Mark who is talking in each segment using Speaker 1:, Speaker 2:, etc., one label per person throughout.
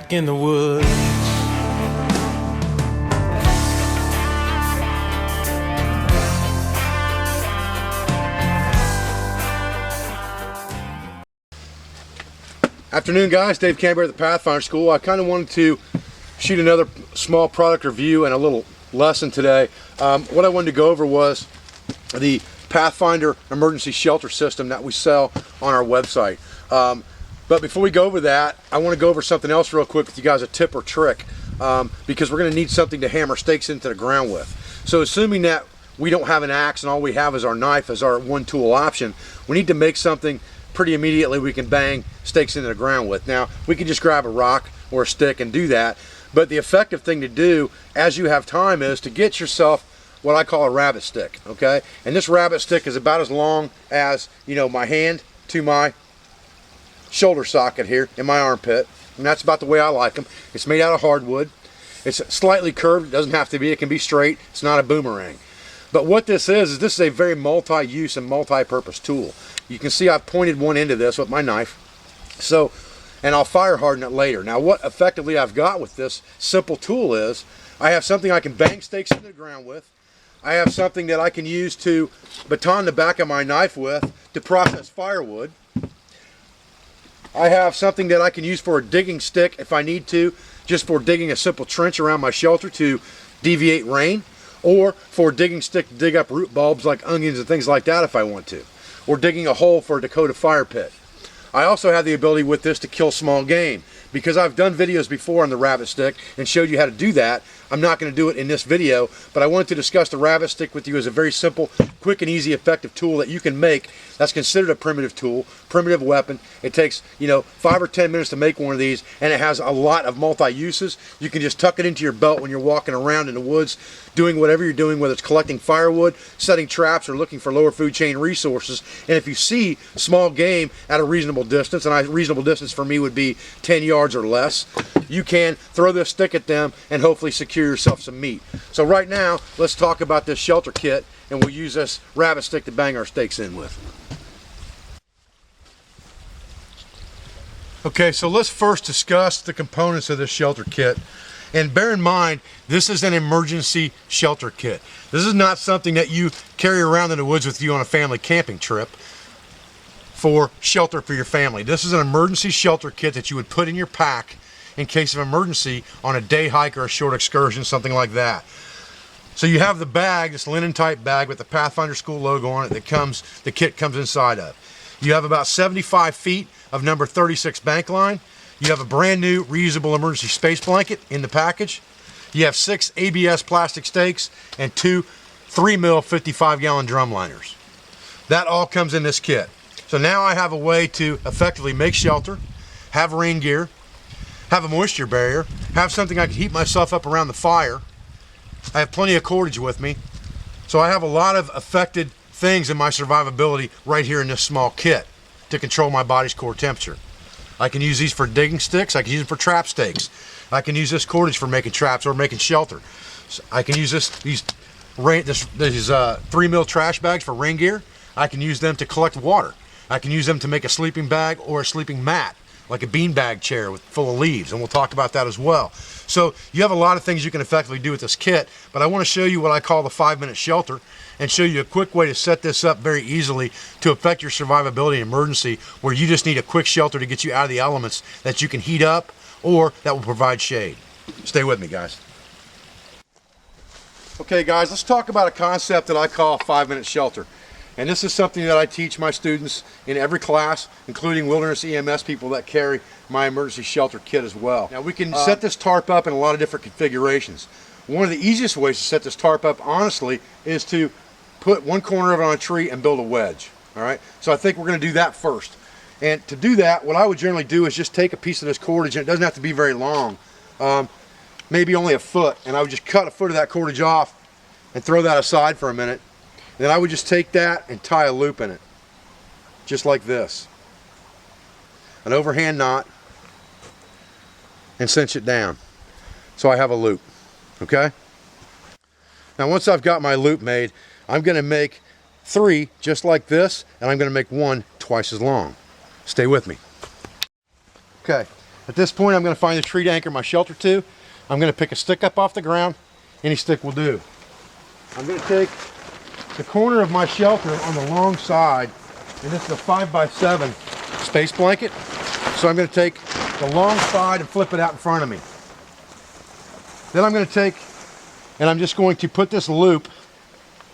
Speaker 1: back in the woods.
Speaker 2: Afternoon, guys. Dave Canberra at the Pathfinder School. I kind of wanted to shoot another small product review and a little lesson today. What I wanted to go over was the Pathfinder emergency shelter system that we sell on our website. But before we go over that, I want to go over something else real quick with you guys, a tip or trick, because we're going to need something to hammer stakes into the ground with. So assuming that we don't have an axe and all we have is our knife as our one tool option, we need to make something pretty immediately we can bang stakes into the ground with. Now, we can just grab a rock or a stick and do that, but the effective thing to do as you have time is to get yourself what I call a rabbit stick, okay? And this rabbit stick is about as long as, my hand to my shoulder socket here in my armpit, and that's about the way I like them. It's made out of hardwood. It's slightly curved. It doesn't have to be. It can be straight. It's not a boomerang. But what this is this is a very multi-use and multi-purpose tool. You can see I've pointed one end of this with my knife. So, and I'll fire harden it later. Now what effectively I've got with this simple tool is I have something I can bang stakes into the ground with. I have something that I can use to baton the back of my knife with to process firewood. I have something that I can use for a digging stick if I need to, just for digging a simple trench around my shelter to deviate rain, or for a digging stick to dig up root bulbs like onions and things like that if I want to, or digging a hole for a Dakota fire pit. I also have the ability with this to kill small game. Because I've done videos before on the rabbit stick and showed you how to do that, I'm not going to do it in this video, but I wanted to discuss the rabbit stick with you as a very simple, quick and easy, effective tool that you can make that's considered a primitive tool, primitive weapon. It takes, 5 or 10 minutes to make one of these, and it has a lot of multi-uses. You can just tuck it into your belt when you're walking around in the woods, doing whatever you're doing, whether it's collecting firewood, setting traps, or looking for lower food chain resources. And if you see small game at a reasonable distance, and a reasonable distance for me would be 10 yards or less, you can throw this stick at them and hopefully secure yourself some meat. So right now, let's talk about this shelter kit, and we'll use this rabbit stick to bang our stakes in with. Okay, so let's first discuss the components of this shelter kit. And bear in mind, this is an emergency shelter kit. This is not something that you carry around in the woods with you on a family camping trip for shelter for your family. This is an emergency shelter kit that you would put in your pack in case of emergency on a day hike or a short excursion, something like that. So you have the bag, this linen type bag with the Pathfinder School logo on it the kit comes inside of. You have about 75 feet of number 36 bank line. You have a brand new reusable emergency space blanket in the package. You have 6 ABS plastic stakes and 2 3mm 55-gallon drum liners. That all comes in this kit. So now I have a way to effectively make shelter, have rain gear, have a moisture barrier, have something I can heat myself up around the fire. I have plenty of cordage with me. So I have a lot of affected things in my survivability right here in this small kit to control my body's core temperature. I can use these for digging sticks. I can use them for trap stakes. I can use this cordage for making traps or making shelter. So I can use these 3mm trash bags for rain gear. I can use them to collect water. I can use them to make a sleeping bag or a sleeping mat, like a beanbag chair full of leaves, and we'll talk about that as well. So you have a lot of things you can effectively do with this kit, but I want to show you what I call the 5-minute shelter and show you a quick way to set this up very easily to affect your survivability in emergency, where you just need a quick shelter to get you out of the elements that you can heat up or that will provide shade. Stay with me, guys. Okay, guys, let's talk about a concept that I call 5-minute shelter. And this is something that I teach my students in every class, including wilderness EMS people that carry my emergency shelter kit as well. Now we can set this tarp up in a lot of different configurations. One of the easiest ways to set this tarp up, honestly, is to put one corner of it on a tree and build a wedge. All right, so I think we're going to do that first. And to do that, what I would generally do is just take a piece of this cordage, and it doesn't have to be very long, maybe only a foot, and I would just cut a foot of that cordage off and throw that aside for a minute. Then I would just take that and tie a loop in it, just like this. An overhand knot, and cinch it down. So I have a loop, okay? Now once I've got my loop made, I'm gonna make 3 just like this, and I'm gonna make 1 twice as long. Stay with me. Okay, At this point, I'm going to find a tree to anchor my shelter to. I'm going to pick a stick up off the ground. Any stick will do. I'm going to take the corner of my shelter on the long side, and this is a 5x7 space blanket. So I'm going to take the long side and flip it out in front of me. Then I'm going to take, and I'm just going to put this loop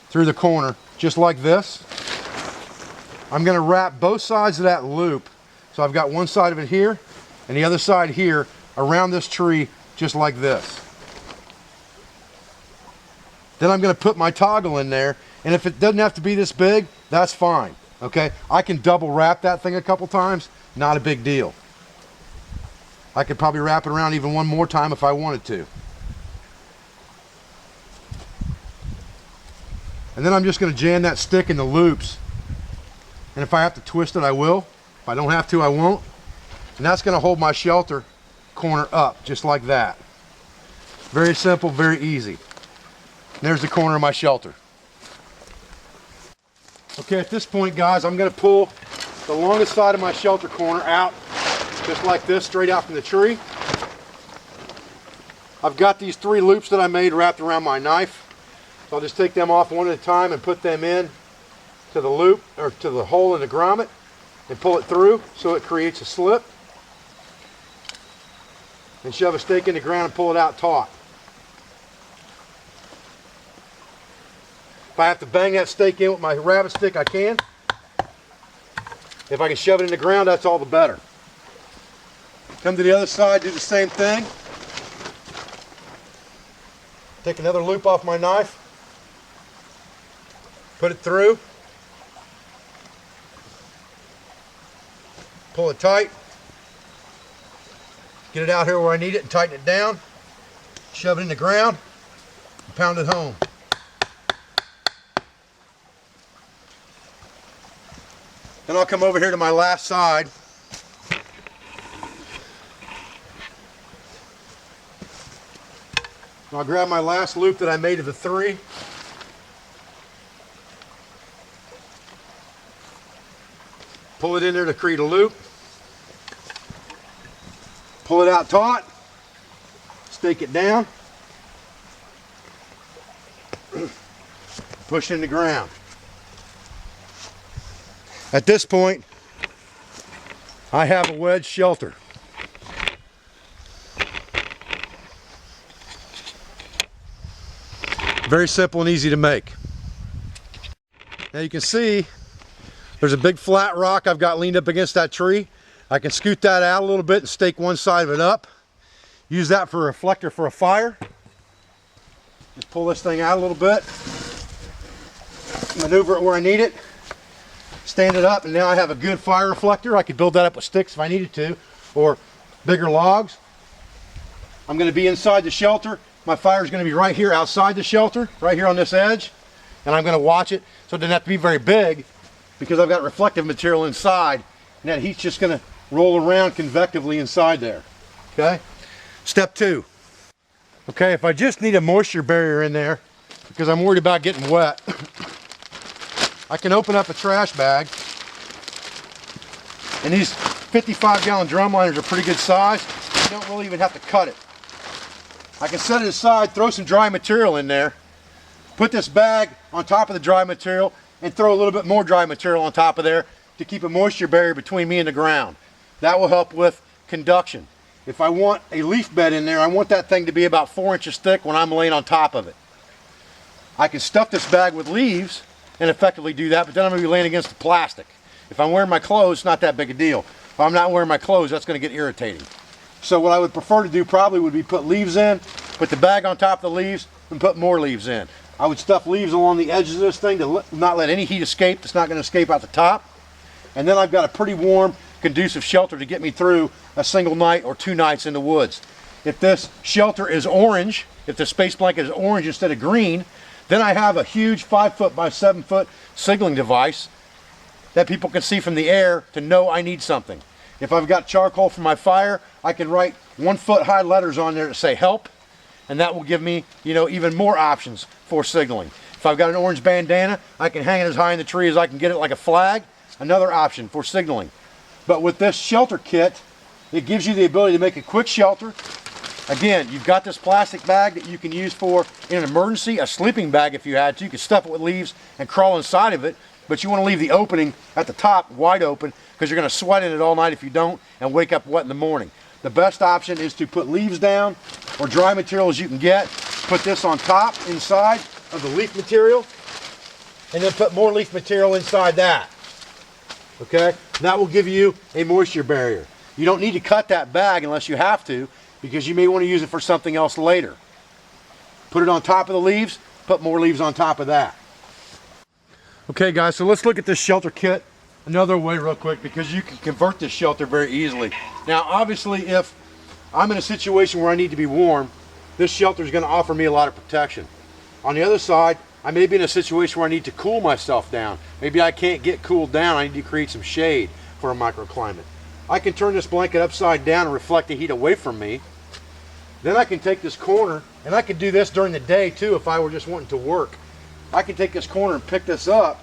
Speaker 2: through the corner, just like this. I'm going to wrap both sides of that loop. So I've got one side of it here, and the other side here around this tree, just like this. Then I'm going to put my toggle in there, and if it doesn't have to be this big, that's fine. Okay, I can double wrap that thing a couple times, not a big deal. I could probably wrap it around even one more time if I wanted to. And then I'm just going to jam that stick in the loops, and if I have to twist it, I will. If I don't have to, I won't. And that's going to hold my shelter corner up, just like that. Very simple, very easy. And there's the corner of my shelter. Okay, at this point, guys, I'm going to pull the longest side of my shelter corner out, just like this, straight out from the tree. I've got these 3 loops that I made wrapped around my knife. So I'll just take them off one at a time and put them in to the loop, or to the hole in the grommet, and pull it through so it creates a slip. And shove a stake in the ground and pull it out taut. If I have to bang that stake in with my rabbit stick, I can. If I can shove it in the ground, that's all the better. Come to the other side, do the same thing. Take another loop off my knife. Put it through. Pull it tight. Get it out here where I need it and tighten it down. Shove it in the ground and pound it home. Then I'll come over here to my last side. And I'll grab my last loop that I made of the 3. Pull it in there to create a loop. Pull it out taut. Stake it down. Push it in the ground. At this point, I have a wedge shelter. Very simple and easy to make. Now you can see there's a big flat rock I've got leaned up against that tree. I can scoot that out a little bit and stake one side of it up. Use that for a reflector for a fire. Just pull this thing out a little bit. Maneuver it where I need it. Stand it up, and now I have a good fire reflector. I could build that up with sticks if I needed to, or bigger logs. I'm going to be inside the shelter. My fire is going to be right here outside the shelter, right here on this edge. And I'm going to watch it, so it doesn't have to be very big because I've got reflective material inside. And that heat's just going to roll around convectively inside there. Okay? Step 2. Okay, if I just need a moisture barrier in there because I'm worried about getting wet, I can open up a trash bag, and these 55-gallon drum liners are pretty good size. You don't really even have to cut it. I can set it aside, throw some dry material in there, put this bag on top of the dry material, and throw a little bit more dry material on top of there to keep a moisture barrier between me and the ground. That will help with conduction. If I want a leaf bed in there, I want that thing to be about 4 inches thick when I'm laying on top of it. I can stuff this bag with leaves and effectively do that, but then I'm going to be laying against the plastic. If I'm wearing my clothes, it's not that big a deal. If I'm not wearing my clothes, that's going to get irritating. So what I would prefer to do probably would be put leaves in, put the bag on top of the leaves, and put more leaves in. I would stuff leaves along the edges of this thing to not let any heat escape. It's not going to escape out the top. And then I've got a pretty warm, conducive shelter to get me through a single night or 2 nights in the woods. If this shelter is orange, if the space blanket is orange instead of green, then I have a huge 5-foot by 7-foot signaling device that people can see from the air to know I need something. If I've got charcoal for my fire, I can write 1-foot high letters on there that say help, and that will give me, even more options for signaling. If I've got an orange bandana, I can hang it as high in the tree as I can get it like a flag, another option for signaling. But with this shelter kit, It gives you the ability to make a quick shelter. Again, you've got this plastic bag that you can use for, in an emergency, a sleeping bag if you had to. You could stuff it with leaves and crawl inside of it, but you want to leave the opening at the top wide open because you're going to sweat in it all night if you don't and wake up wet in the morning. The best option is to put leaves down or dry materials you can get. Put this on top, inside of the leaf material, and then put more leaf material inside that. Okay? That will give you a moisture barrier. You don't need to cut that bag unless you have to, because you may want to use it for something else later. Put it on top of the leaves, put more leaves on top of that. Okay guys, so let's look at this shelter kit another way real quick, because you can convert this shelter very easily. Now obviously if I'm in a situation where I need to be warm, this shelter is going to offer me a lot of protection. On the other side, I may be in a situation where I need to cool myself down. Maybe I can't get cooled down, I need to create some shade for a microclimate. I can turn this blanket upside down and reflect the heat away from me. Then I can take this corner, and I could do this during the day too if I were just wanting to work. I can take this corner and pick this up,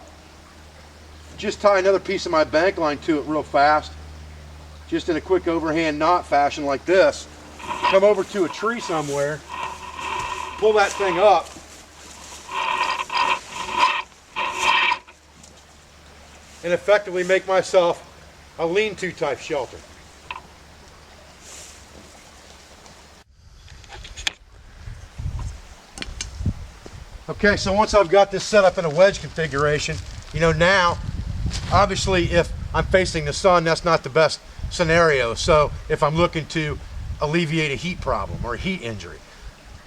Speaker 2: just tie another piece of my bank line to it real fast, just in a quick overhand knot fashion like this, come over to a tree somewhere, pull that thing up, and effectively make myself a lean-to type shelter. Okay, so once I've got this set up in a wedge configuration, you know, now obviously if I'm facing the sun, that's not the best scenario. So if I'm looking to alleviate a heat problem or a heat injury,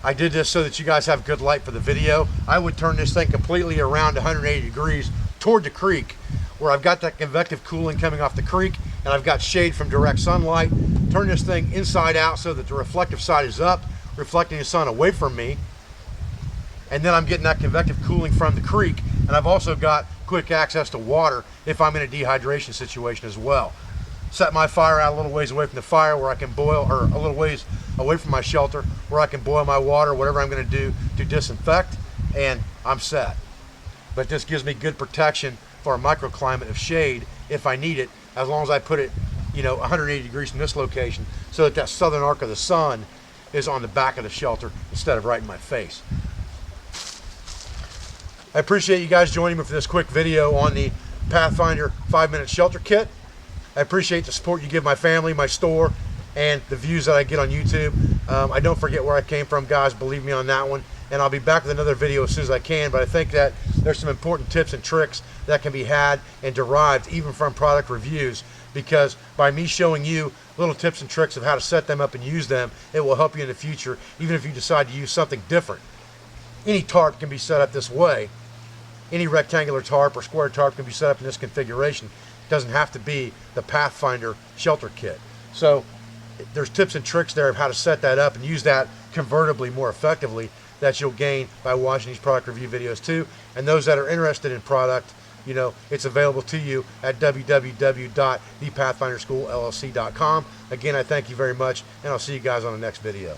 Speaker 2: I did this so that you guys have good light for the video. I would turn this thing completely around 180 degrees toward the creek, where I've got that convective cooling coming off the creek and I've got shade from direct sunlight. Turn this thing inside out so that the reflective side is up, reflecting the sun away from me. And then I'm getting that convective cooling from the creek, and I've also got quick access to water if I'm in a dehydration situation as well. Set my fire out a little ways away from the fire where I can boil, or a little ways away from my shelter where I can boil my water, whatever I'm going to do to disinfect, and I'm set. But this gives me good protection for a microclimate of shade if I need it, as long as I put it, you know, 180 degrees from this location so that that southern arc of the sun is on the back of the shelter instead of right in my face. I appreciate you guys joining me for this quick video on the Pathfinder 5-minute shelter kit. I appreciate the support you give my family, my store, and the views that I get on YouTube. I don't forget where I came from, guys, believe me on that one. And I'll be back with another video as soon as I can, but I think that there's some important tips and tricks that can be had and derived even from product reviews, because by me showing you little tips and tricks of how to set them up and use them, it will help you in the future, even if you decide to use something different. Any tarp can be set up this way. Any rectangular tarp or square tarp can be set up in this configuration. It doesn't have to be the Pathfinder shelter kit. So there's tips and tricks there of how to set that up and use that convertibly more effectively that you'll gain by watching these product review videos too. And those that are interested in product, you know, it's available to you at www.thepathfinderschoolllc.com. Again, I thank you very much, and I'll see you guys on the next video.